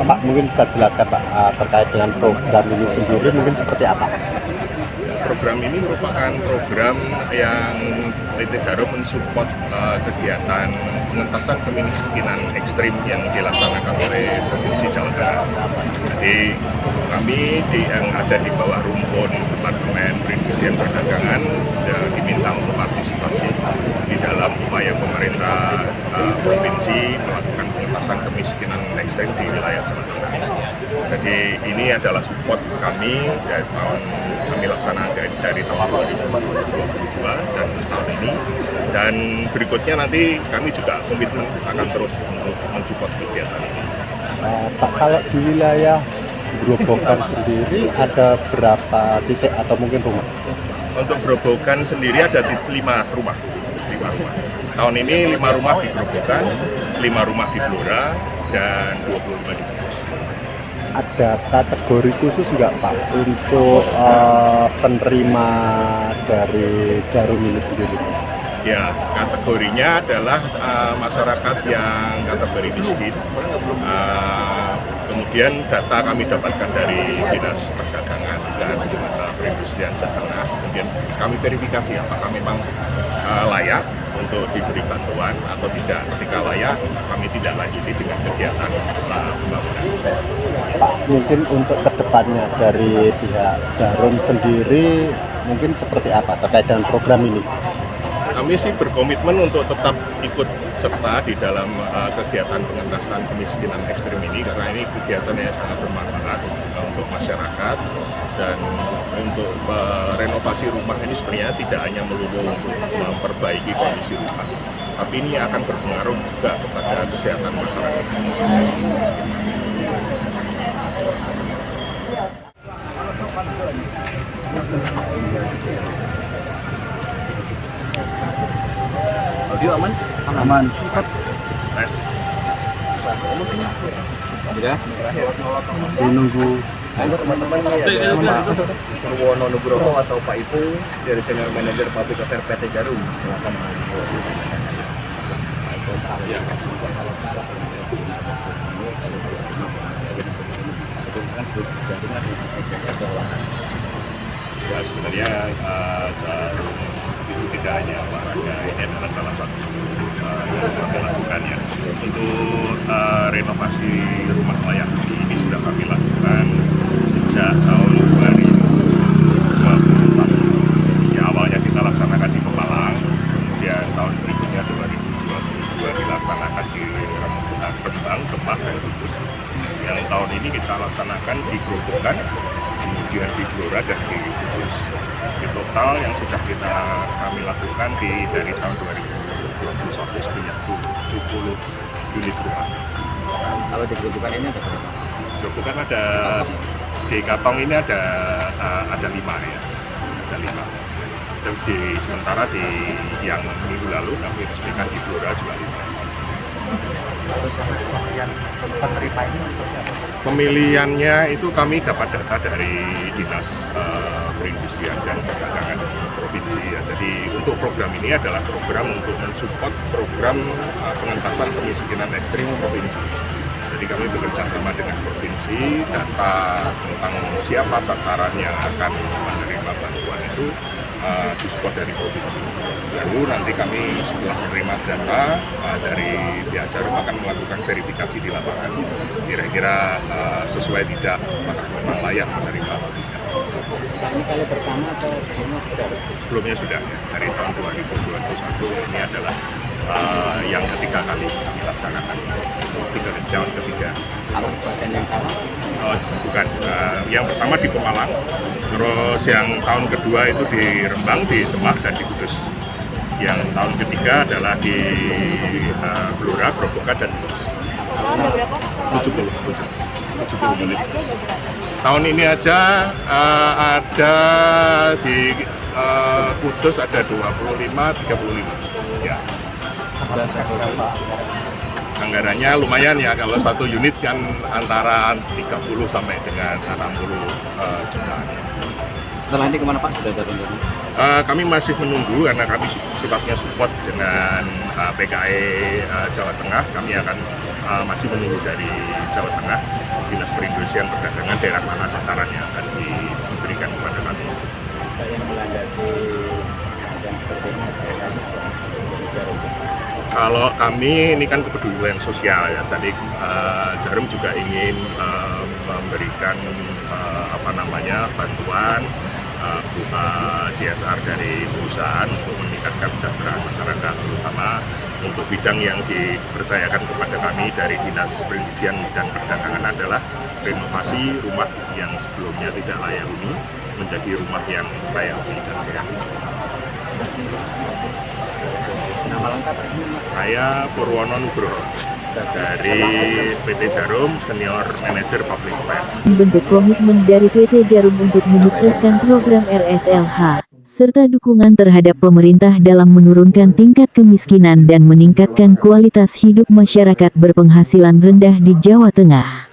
Pak mungkin bisa jelaskan Pak terkait dengan program ini sendiri mungkin seperti apa? Program ini merupakan program yang PT Jarum mensupport kegiatan pengentasan kemiskinan ekstrim yang dilaksanakan oleh Provinsi Jawa Tengah. Jadi kami yang ada di bawah rumpun Departemen Perindustrian Perdagangan diminta untuk partisipasi di dalam upaya pemerintah provinsi melakukan pengentasan kemiskinan ekstrim di wilayah Jawa Tengah. Jadi ini adalah support kami dari tahun kami laksanakan dari tahun 2022 dan tahun ini, dan berikutnya nanti kami juga komitmen akan terus untuk mensupport kegiatan ini. Pak, kalau di wilayah Grobogan sendiri ada berapa titik atau mungkin rumah? Untuk Grobogan sendiri ada 5 rumah. Tahun ini 5 rumah di Grobogan, 5 rumah di Blora, dan 25 di Kudus. Ada kategori khusus nggak Pak untuk penerima dari Jarum ini sendiri? Ya, kategorinya adalah masyarakat yang kategori miskin. Kemudian data kami dapatkan dari Dinas Perdagangan dan Perindustrian Jawa Tengah. Kemudian kami verifikasi apakah memang layak untuk diberi bantuan atau tidak. Ketika layak, kami tidak lanjuti dengan kegiatan pembangunan. Pak, mungkin untuk kedepannya dari pihak Jarum sendiri mungkin seperti apa terkait dengan program ini? Kami sih berkomitmen untuk tetap ikut serta di dalam kegiatan pengentasan kemiskinan ekstrim ini, karena ini kegiatan yang sangat bermanfaat untuk masyarakat, dan untuk renovasi rumah ini sebenarnya tidak hanya melulu untuk memperbaiki kondisi rumah, tapi ini akan berpengaruh juga kepada kesehatan masyarakat sekitar. Audio aman? Aman. Tes. Ya. Masih nunggu. Ayo teman-teman ada Pak Purwono Nugroho atau Pak Ipu dari Senior Manager Public Affairs PT Jarum. Silakan Pak. Ya, sebenarnya Jarum itu tidak hanya olahraga, ini adalah salah satu yang kami lakukan ya. Untuk renovasi rumah layak ini sudah kami lakukan sejak tahun 2021. Ya, awalnya kita laksanakan di Pemalang, kemudian tahun berikutnya 2022 dilaksanakan di Rambutan, Kembang, Demak, dan Kudus. Yang tahun ini kita laksanakan di Grobogan, kemudian di Blora dan di Kudus. Di total yang sudah kami lakukan dari tahun 2021 sebanyak 70 unit rumah. Kalau di Grobogan ini ada berapa? Grobogan ada di Katong ini ada 5 ya, ada 5. Dan sementara di yang minggu lalu kami resmikan di Blora juga 5. Terus pemilihan penerima ini Pemilihannya itu kami dapat data dari Dinas Perindustrian dan Perdagangan Provinsi ya. Jadi untuk program ini adalah program untuk mensupport program pengentasan kemiskinan ekstrim provinsi. Jadi kami bekerja sama dengan provinsi, data tentang siapa sasaran yang akan menerima bantuan itu disupport dari provinsi. Lalu nanti kami setelah menerima data dari pihak Jarum akan melakukan verifikasi di lapangan, kira-kira sesuai tidak, apakah memang layak menerima atau tidak. ini kali pertama atau sebelumnya sudah? Sebelumnya sudah ya, dari tahun 2021 ini adalah yang ketiga kali kami laksanakan, tahun ketiga. Kabupaten yang kalah? Bukan, yang pertama di Pemalang, terus yang tahun kedua itu di Rembang, di Demak, dan di Kudus. Yang tahun ketiga adalah di Blora, Grobogan, dan Kudus. 70 unit. Tahun ini aja ada di Kudus ada 25, 35. Ya. Anggarannya lumayan ya, kalau satu unit kan antara 30 sampai dengan 60 juta. Setelah ini kemana Pak? Sudah ada rencana? Kami masih menunggu karena kami sifatnya support dengan PKE Jawa Tengah. Kami akan masih menunggu dari Jawa Tengah, Dinas Perindustrian Perdagangan, daerah mana sasarannya akan diberikan kepada kami. Kalau kami ini kan kepedulian sosial ya, jadi Jarum juga ingin memberikan bantuan berupa CSR dari perusahaan untuk meningkatkan kesejahteraan masyarakat, terutama untuk bidang yang dipercayakan kepada kami dari Dinas Perindustrian dan Perdagangan adalah renovasi rumah yang sebelumnya tidak layak huni menjadi rumah yang layak huni dan sehat. Nama lengkap? Saya Purwono Nugroho dari PT Jarum, Senior Manager Public Affairs. Bentuk komitmen dari PT Jarum untuk menyukseskan program RSLH, serta dukungan terhadap pemerintah dalam menurunkan tingkat kemiskinan dan meningkatkan kualitas hidup masyarakat berpenghasilan rendah di Jawa Tengah.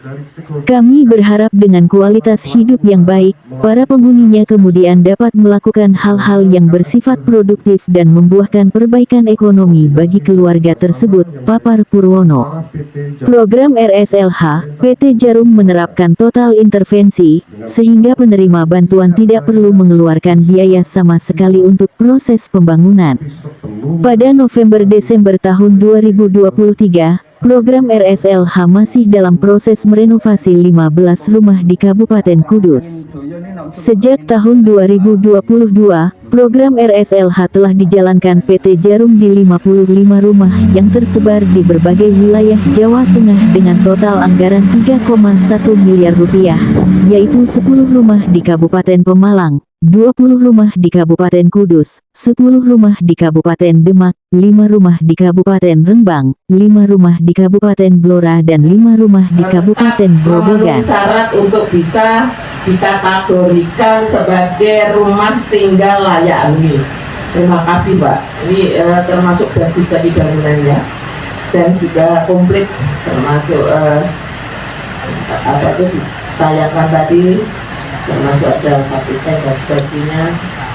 Kami berharap dengan kualitas hidup yang baik, para penghuninya kemudian dapat melakukan hal-hal yang bersifat produktif dan membuahkan perbaikan ekonomi bagi keluarga tersebut, papar Purwono. Program RSLH, PT Jarum menerapkan total intervensi, sehingga penerima bantuan tidak perlu mengeluarkan biaya sama sekali untuk proses pembangunan. Pada November-Desember tahun 2023, program RSLH masih dalam proses merenovasi 15 rumah di Kabupaten Kudus. Sejak tahun 2022, program RSLH telah dijalankan PT Jarum di 55 rumah yang tersebar di berbagai wilayah Jawa Tengah dengan total anggaran 3,1 miliar rupiah, yaitu 10 rumah di Kabupaten Pemalang, 20 rumah di Kabupaten Kudus, 10 rumah di Kabupaten Demak, 5 rumah di Kabupaten Rembang, 5 rumah di Kabupaten Blora, dan 5 rumah di Kabupaten Grobogan. Syarat untuk bisa dikategorikan sebagai rumah tinggal layak huni. Terima kasih Pak. Ini termasuk bagus tadi bangunannya dan juga komplit, termasuk apa itu ditayakan tadi, termasuk ada sapitek dan sebagainya,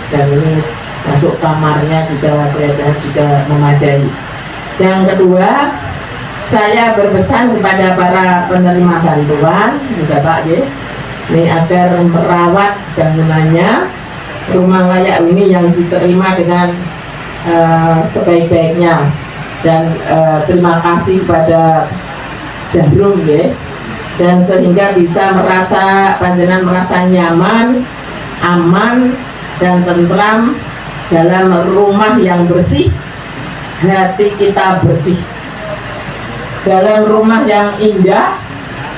dan ini masuk kamarnya juga kelihatan juga memadai. Yang kedua, saya berpesan kepada para penerima bantuan juga Pak ini agar merawat bangunannya, rumah layak huni yang diterima dengan sebaik-baiknya, dan terima kasih pada Jarum dan sehingga bisa panjenengan merasa nyaman, aman, dan tentram dalam rumah yang bersih, hati kita bersih. Dalam rumah yang indah,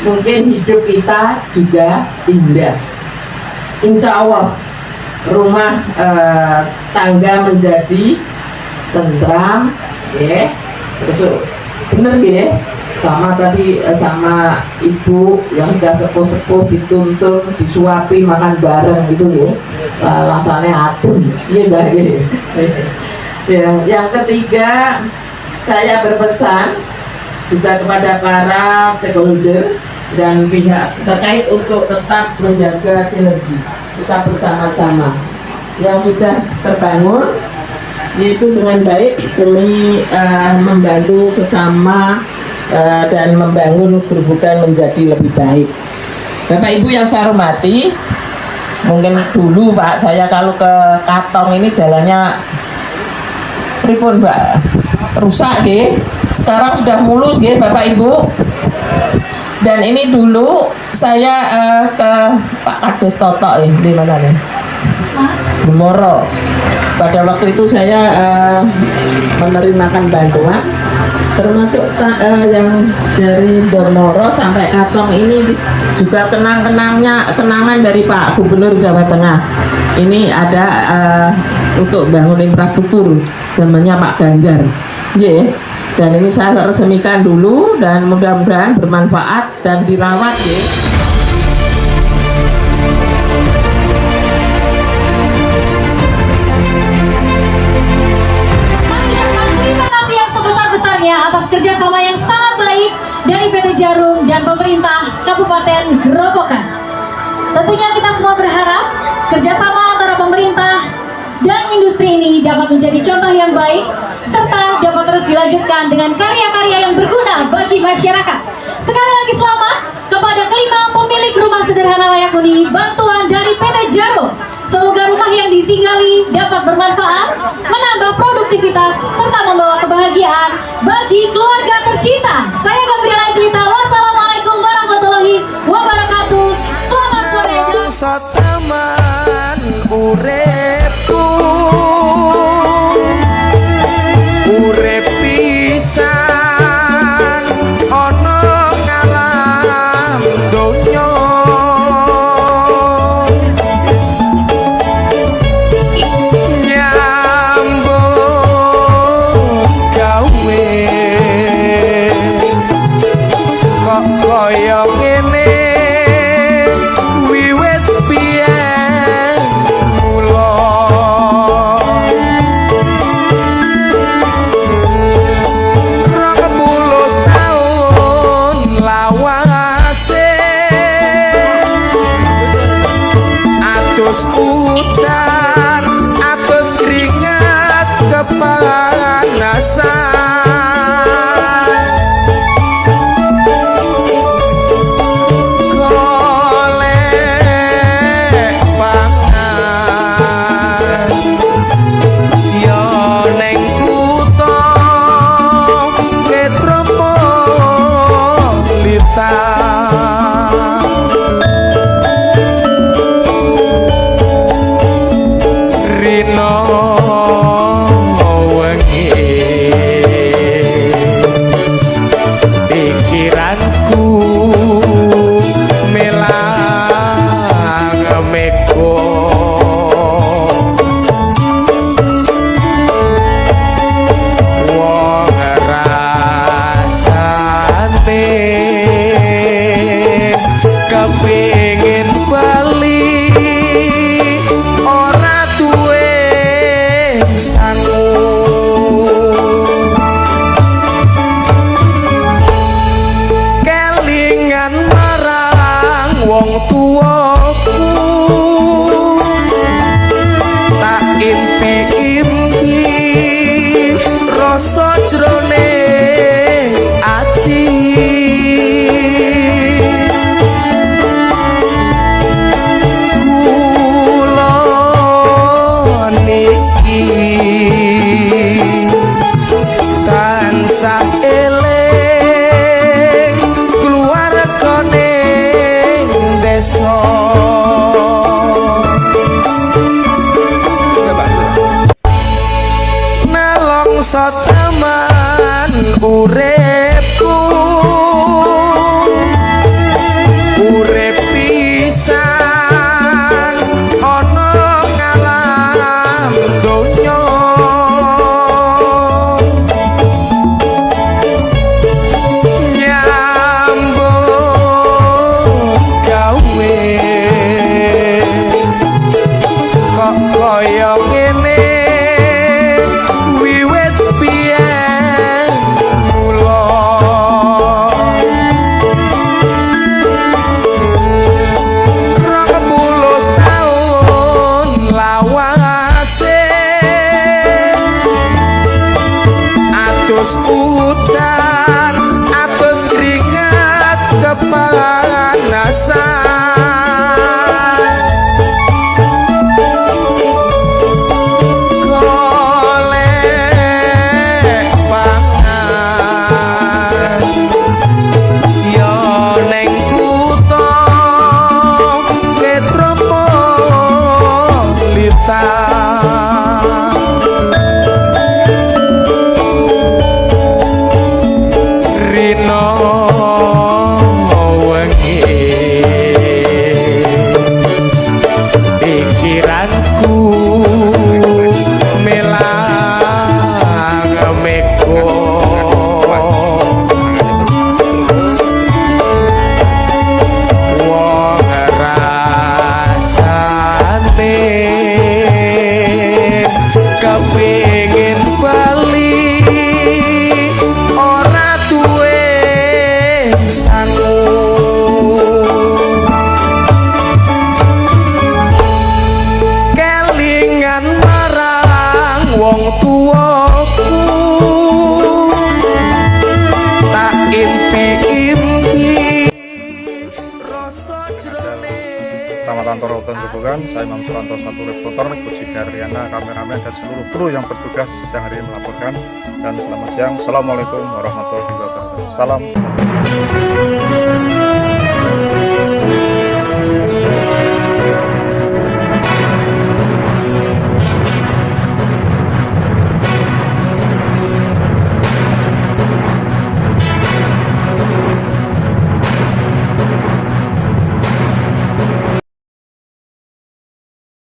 mungkin hidup kita juga indah. Insya Allah rumah tangga menjadi tentram, terus bener sama tadi sama ibu yang sudah sepuh-sepuh dituntun, disuapi makan bareng gitu rasanya adem, Yang ketiga, saya berpesan juga kepada para stakeholder dan pihak terkait untuk tetap menjaga sinergi kita bersama-sama yang sudah terbangun, yaitu dengan baik demi membantu sesama dan membangun kerubukan menjadi lebih baik. Bapak Ibu yang saya hormati, mungkin dulu Pak saya kalau ke Katong ini jalannya pripun Mbak, rusak sekarang sudah mulus Bapak Ibu. Dan ini dulu saya ke Pak Kades Toto di mana nih? Di Moro. Pada waktu itu saya menerimakan bantuan, termasuk yang dari Moro sampai Katong ini juga kenangan dari Pak Gubernur Jawa Tengah. Ini ada untuk bangun infrastruktur zamannya Pak Ganjar, dan ini saya resmikan dulu dan mudah-mudahan bermanfaat dan dirawat atas kerjasama yang sangat baik dari PT Jarum dan pemerintah Kabupaten Grobogan. Tentunya kita semua berharap kerjasama antara pemerintah dan industri ini dapat menjadi contoh yang baik serta dapat terus dilanjutkan dengan karya-karya yang berguna bagi masyarakat. Sekali lagi selamat kepada kelima pemilik rumah sederhana layak huni bantuan dari PT Jarum. Semoga rumah yang ditinggali dapat bermanfaat, menambah produktivitas, serta membawa kebahagiaan bagi keluarga tercinta. Saya Gabriela Cita, wassalamualaikum warahmatullahi wabarakatuh. Selamat sore. Teman uripku urip pisan ana ngalam donya nyambung gawe kok kaya ngene wiwit biyen mula 20 taun lawase atus udan atus keringat kepanasan golek pangan yo neng kutha metropolitan rino wengi pikiranku melang meko wong rasane kepingin bali ora duwe sangu kelingan marang wong tuaku tak impi-impi rasa jrone ati kula niki tansah eling keluargane desa nelongso teman uripku urip pisan ana ngalam donya nyambung gawe kok kaya ngene wiwit biyen mula 20 taun lawase atus udan atus keringat kepanasan golek pangan yo neng kutha metropolitan rino wengi pikiranku melang meko wong rasane kepingin bali ora duwe sangu kelingan marang kantor Hotel Dukungan. Saya Imam Suranto, satu reporter, Puji Daryana, kameramen, dan seluruh kru yang bertugas yang hari ini melaporkan. Dan selamat siang. Assalamualaikum warahmatullahi wabarakatuh. Salam.